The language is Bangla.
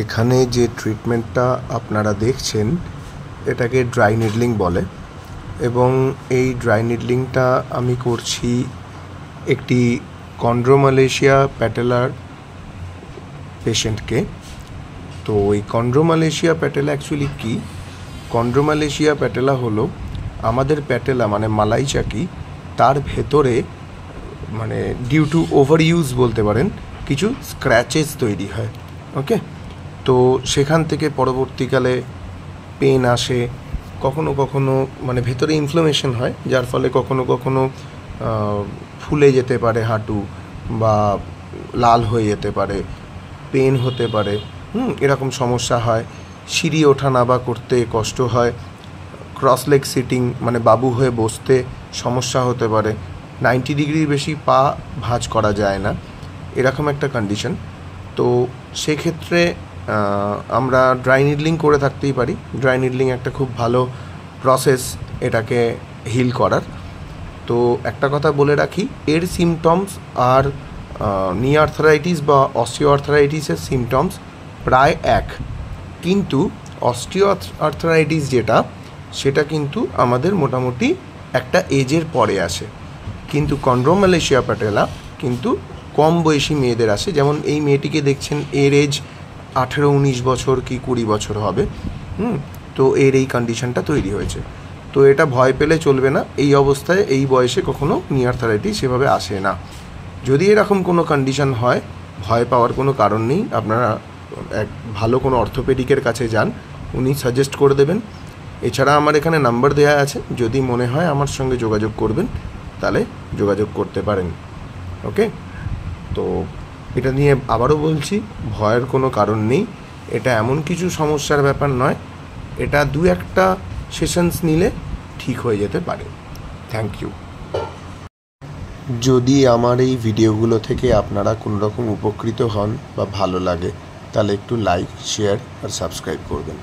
এখানে যে ট্রিটমেন্টটা আপনারা দেখছেন এটাকে ড্রাই নিডলিং বলে এবং এই ড্রাই নিডলিংটা আমি করছি একটি কন্ড্রোমালেশিয়া প্যাটেলার পেশেন্টকে। তো এই কন্ড্রোমালেশিয়া প্যাটেলা অ্যাকচুয়ালি কী? কন্ড্রোমালেশিয়া প্যাটেলা হলো আমাদের প্যাটেলা মানে মালাই চাকি, তার ভেতরে মানে ডিউ টু ওভার ইউজ বলতে পারেন কিছু স্ক্র্যাচেস তৈরি হয়। ওকে, তো সেখান থেকে পরবর্তীকালে পেন আসে, কখনো কখনো মানে ভেতরে ইনফ্লামেশন হয়, যার ফলে কখনো কখনো ফুলে যেতে পারে হাঁটু বা লাল হয়ে যেতে পারে, পেন হতে পারে, এরকম সমস্যা হয়। সিঁড়ি ওঠা নামা করতে কষ্ট হয়, ক্রস লেগ সিটিং মানে বাবু হয়ে বসতে সমস্যা হতে পারে, 90 ডিগ্রির বেশি পা ভাঁজ করা যায় না, এরকম একটা কন্ডিশন। তো সেক্ষেত্রে আমরা ড্রাই নিডলিং করে থাকতেই পারি। ড্রাই নিডলিং একটা খুব ভালো প্রসেস এটাকে হিল করার। তো একটা কথা বলে রাখি, এর সিমটমস আর নি আর্থারাইটিস বা অস্টিও আর্থারাইটিসের সিমটমস প্রায় এক, কিন্তু অস্টিও আর্থারাইটিস যেটা সেটা কিন্তু আমাদের মোটামুটি একটা এজের পরে আসে, কিন্তু কন্ড্রোমালেশিয়া প্যাটেলা কিন্তু কম বয়সী মেয়েদের আসে। যেমন এই মেয়েটিকে দেখছেন, এর এজ 18-19 বছর কি 20 বছর হবে। তো এর এই কন্ডিশনটা তৈরি হয়েছে। তো এটা ভয় পেলে চলবে না, এই অবস্থায় এই বয়সে কখনো নি আর্থারাইটিস সেভাবে আসে না। যদি এরকম কোনো কন্ডিশন হয়, ভয় পাওয়ার কোনো কারণ নেই। আপনারা এক ভালো কোনো অর্থোপেডিকের কাছে যান, উনি সাজেস্ট করে দেবেন। এছাড়া আমার এখানে নাম্বার দেওয়া আছে, যদি মনে হয় আমার সঙ্গে যোগাযোগ করবেন তাহলে যোগাযোগ করতে পারেন। ওকে, তো এটা নিয়ে আবারও বলছি, ভয়ের কোনো কারণ নেই। এটা এমন কিছু সমস্যার ব্যাপার নয়, এটা 2-1টা সেশনস নিলে ঠিক হয়ে যেতে পারে। Thank you. যদি আমার এই ভিডিওগুলো থেকে আপনারা কোনো রকম উপকৃত হন বা ভালো লাগে, তাহলে একটু লাইক, শেয়ার আর সাবস্ক্রাইব করবেন।